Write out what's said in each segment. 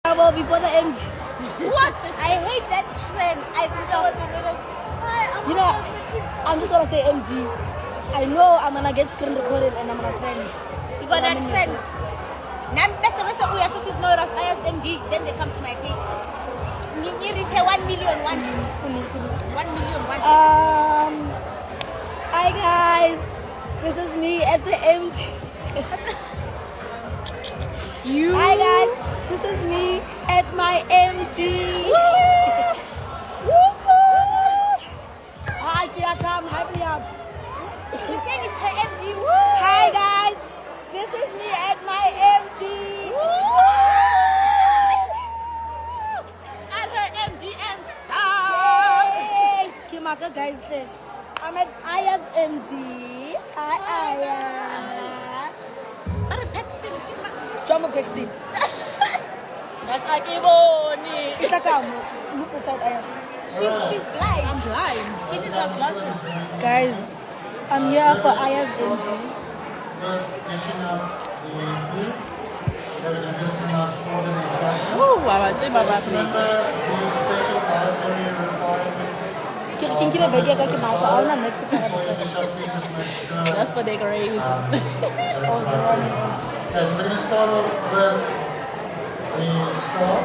Before the MD. What? I hate that trend. I don't. You know, I'm just gonna say MD. I know I'm gonna get screen recorded and I'm gonna trend. You got that trend. MD. Then they come to my page. You reach 1 million once. 1 million once. Hi guys, this is me at the MD. Hi guys, this is me at my MD. Hi, Kia, come hype me up. She's saying it's her MD. Hi guys, this is me at my MD. At her MD and stuff. Yes, Kimaka guys, I'm at Aya's MD. Hi Aya. But Paxton. Jumbo Paxton. That's Akiboni. Move aside, Aya. She's blind. I'm blind. She needs her glasses. Guys, I'm here for Aya's MD. Dishing up the food. We're going to do this in our ordinary fashion. Oh, wow, it's Remember the special dietary requirements. Just for decoration. Okay, so we're going to start off with the staff,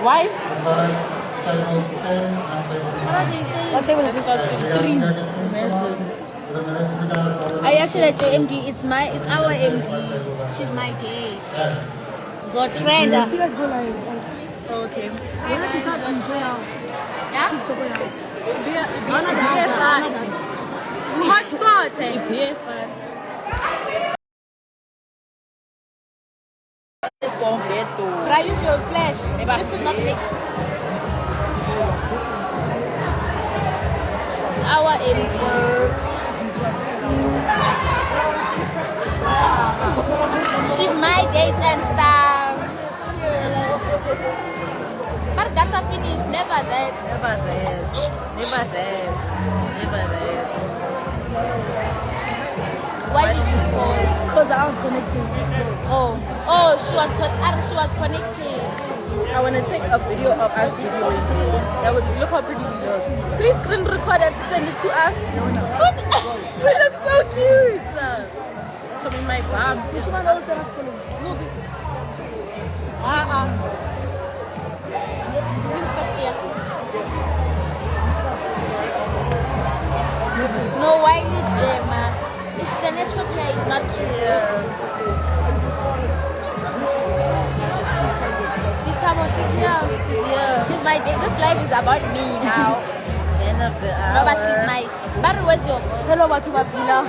Why? as well as table 10 and table 9. What table is this? So you guys can go get food tonight, and then the rest of you guys are I actually at your MD. It's our MD. She's my date. So trender. You guys go live. Okay. Yeah? Beer fast. Hotspot. beer fans. It's completo. Try use your flash. This is not me. It's our MD. She's my date and stuff. But that's a finish. Never that. Never that. Never that. Never that. Why did you pause? Because I was connected. Oh, she was connected. I want to take a video of us videoing it. That would look how pretty we look. Please screen record it, send it to us. We look so cute. Show me my bum. Which one else is school? She's in first year. No, why did Gemma? It's the network here is not clear. She's here. She's my date. This life is about me now. No, but she's my. But where's your? Hello, Matubapila.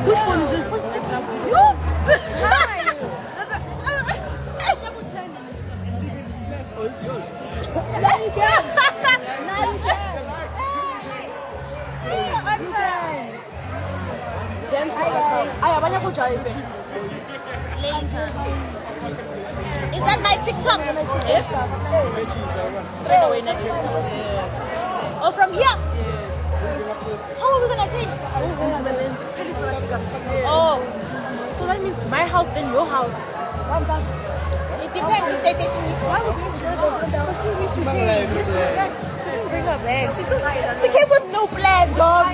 Whose phone is this? You? Hi. Oh, it's yours. Now you can. Now you can. Dance for yourself. Aya, banya ko jive. Later. Is that my TikTok? Straight away, natural. Oh, from here? How are we gonna change? Oh, So that means my house, then your house. it depends if they're dating me. Why would you still go down? She needs to change. Bring her back. She came with no plan, dog.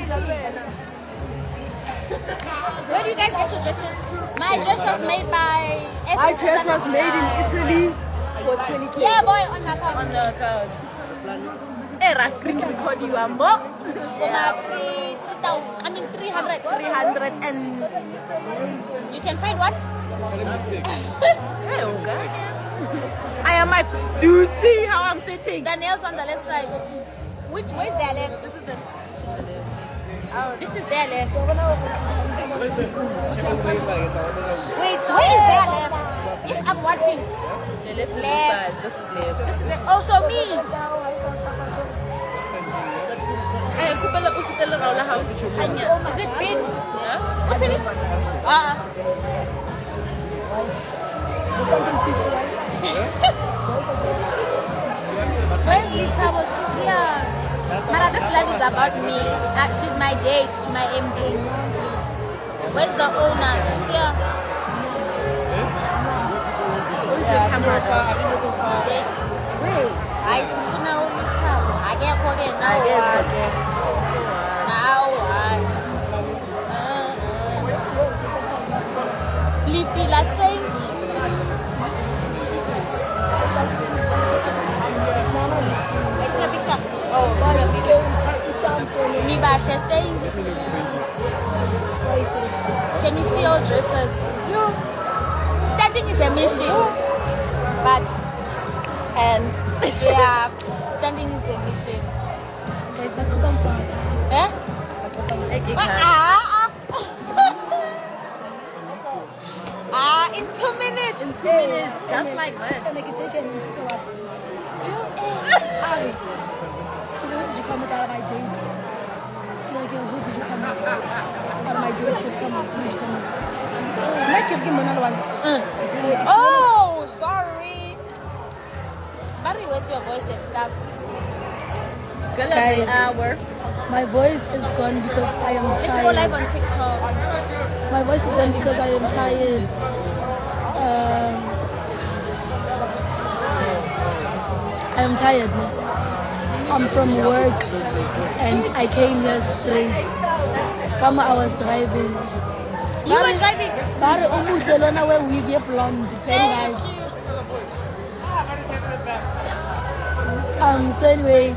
Where do you guys get your dresses? My dress was made by. My dress was made in Italy for 20K. Yeah, boy, on her account. On the account. Hey, screen record you are more. 300. 300 and... You can find what? Hey, okay. I am my... Do you see how I'm sitting? The nails on the left side. Where's their left? This is the. This is their left. Wait, where is their left? If I'm watching. The left. Left. This is left. This is it. Oh, so me. Hey, kupela usitela raula how to Is it big? What's it? Something fishy, right? Where's Litabo? She's here. Mara, this life is about me. She's my date to my MD. Where's the owner? She's here. Wait. Hayi sifuna ulithabo. Akekho-ke now what? Now what? Lipila, thank you. It's a picture. Oh, it's a video. Nibashe, thank you. Can you see all dresses? Standing is a mission. But, and, yeah, standing is a mission. Guys, back up fast. Eh? In 2 minutes. In 2 minutes, just like that. And I can take it and put what? Who did you come with out of my date? Who did you come with out of my date? Who did you come with? Like, give me another one. Oh, sorry. Mary, where's your voice and stuff? Guys, Hour. my voice is gone because I am Let's go live on tired. TikTok. My voice is gone because I am tired. I am tired now. I'm from work and I came here straight. Come, I was driving. You were driving. Bare umuhle lona we weave ye blonde pen vibes. So anyway,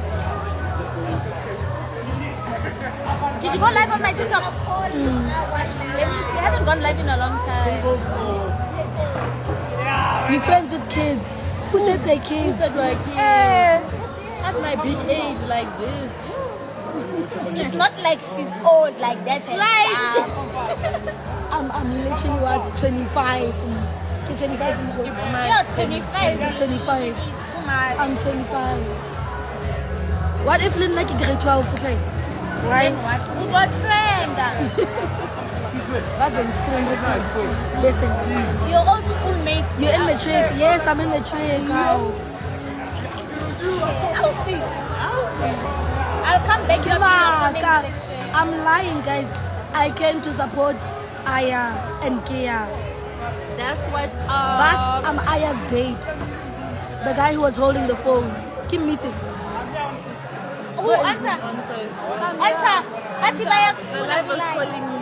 Did you go live on my TikTok? Let me see. I haven't gone live in a long time. you friends with kids. Who said they're kids? Said like Eh, at my big age like this. it's not like she's old like that. And stuff. I'm literally what 25. 25. You're 25. 25. Too much. I'm 25. What if Lynn like grade 12? Okay. Right? Then what? Who's your friend? That's on screen. Listen. Your old schoolmates. You're in matric. Yes, I'm in matric. How? I'll see. I'll come back here for your comment section. I'm lying, guys. I came to support Aya and Kia. That's what's But I'm Aya's date. The guy who was holding the phone. Keep meeting. Oh, answer. Answer. Auntie Baya. The life is calling you.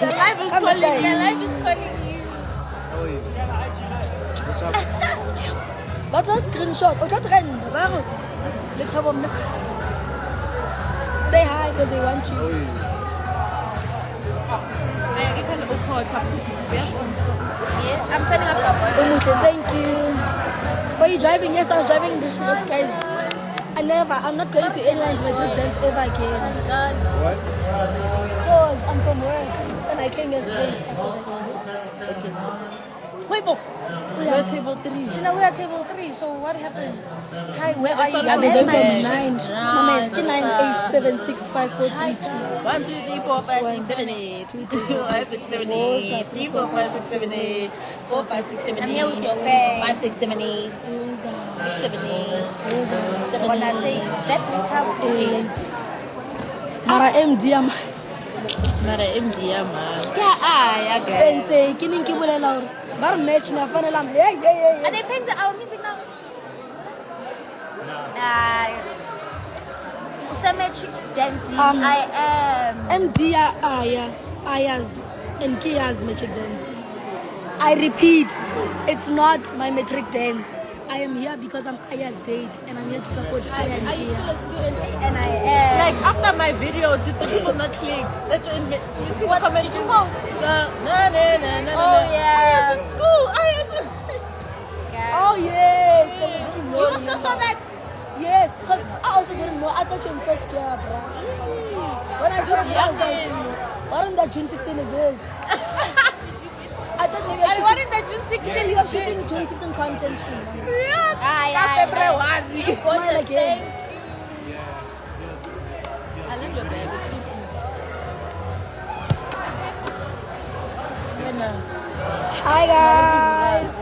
The life is Come calling inside. Your life is calling you. But let's screenshot. Oh, that trend. Let's have a say hi because they want you. Yeah, I'm turning up your voice. Umuhle, thank you. Were you driving? Yes, I was driving this because, guys, I'm not going to airlines Madrid dance ever again. John. Because I'm from work and I came here straight after that. Wait, Bo. We're table 3. Tina, we are table 3, so what happened? Hi, where are you? Yeah, they're going from 9. John. No, man, 9, 8, 7, 6, 5, 4, 3, 2. 1, 2, 3, 4, 5, 6, 7, 8. 2, 3, 4, 5, 6, 7, 8. 3, 4, 5, 6, 7, 8. 4, 5, 6, 7, 8. I'm here with your face. 5, 6, 7, 8. 6, 7, 8. So when I say let me tell 8. Mara MD am. Mara MD man. yeah, Fente, kining kibulela hore. Ba re match na fanela. Hey. Are they playing our music now? Symmetric dancing. I am. MD Aya's and Kia's metric dance. I repeat, it's not my metric dance. I am here because I'm Aya's date and I'm here to support Aya and Are you still a Kia. student? And I am. Like after my video, did the people not click? That's when you see What the comments. did you post? No. Oh, yeah. In school, Oh yes, 'cause I didn't You know. also saw that? Yes, because I also didn't know. I thought you were in first year, bro. When I saw it, I was like, what on that June 16 is this? I thought maybe And what I in the June 16 you are shooting June 16 content. February. Smile again. I love your bag. It's so cute. Hi guys.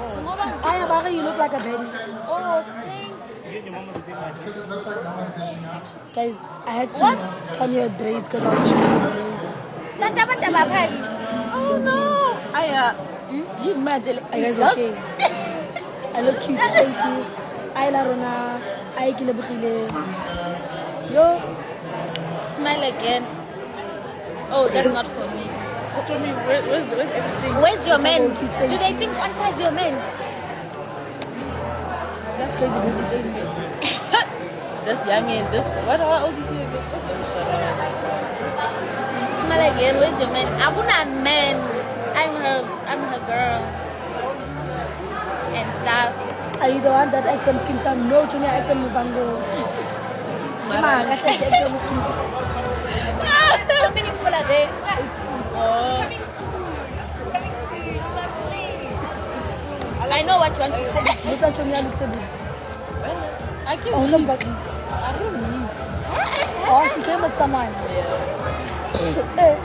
Aya Bari, you look like a baby. Oh, thank Because it looks like no one's dishing out. Guys, I had to come here with braids because I was shooting with braids. Oh no. You imagine. Are you guys okay? I look cute, thank you. I la rona, I ke lebogile. Yo, Smile again. Oh, that's not for me. Show me where's everything. Where's your man? Okay, Do they think Anta is your man? that's crazy business, ain't it? This young and this. What old is he again? Okay, shut up. Smile again. Where's your man? I'm not a man. I'm her girl. And stuff. Are you the one that acts on Skin Sam? No, Junior acts on Muvango. Come on, I said acts on Skin Sam. How many people are there? Oh. I know what you want to say. This one Junior looks so good. I can't. Oh, no, but I don't know. oh, she came with someone. Eh,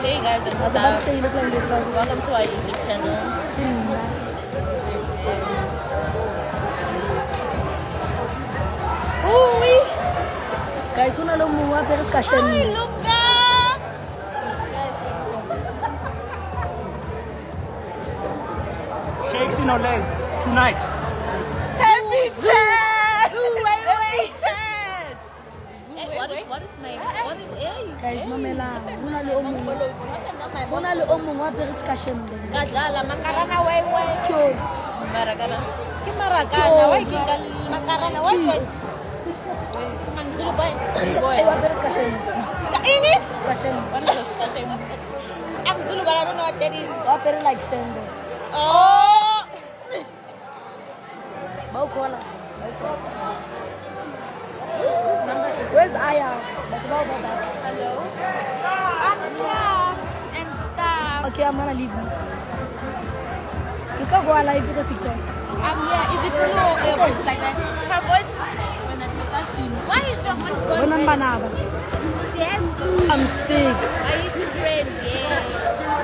Hey guys and I was about to stuff. say you look like little. Welcome to our YouTube channel. Ooh, Guys, who know more about discussion? hi, Luca. Shakes in Olays tonight. Happy chat. Wait, chat. What if my hey? Guys, mamela. Who know more about discussion? Kadala makarana wewe. Cute. Marakana. Ke marakana. Why ke ka Makarana wewe. Mangzulu boy. Hey, what about discussion? Ini? Discussion. What is this discussion? I'm Zulu, but I don't know what that is. What about like Shendo? Oh. Baukola. Where's Aya? But what about that? Hello. And stuff. Okay, I'm gonna leave you. You can go live with the TikTok. I'm here. Is it true? Your voice is like that. Her voice. Why is your voice going? When I'm banana. She has. I'm sick. Are you too crazy? Yeah.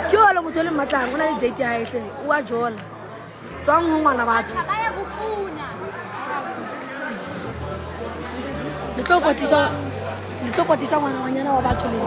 Ke ola motho le matlang ona le date ya ehle o a jola tswang ho ngwana batho Baya bufuna. le tlo kwatisa ngwana wa batho le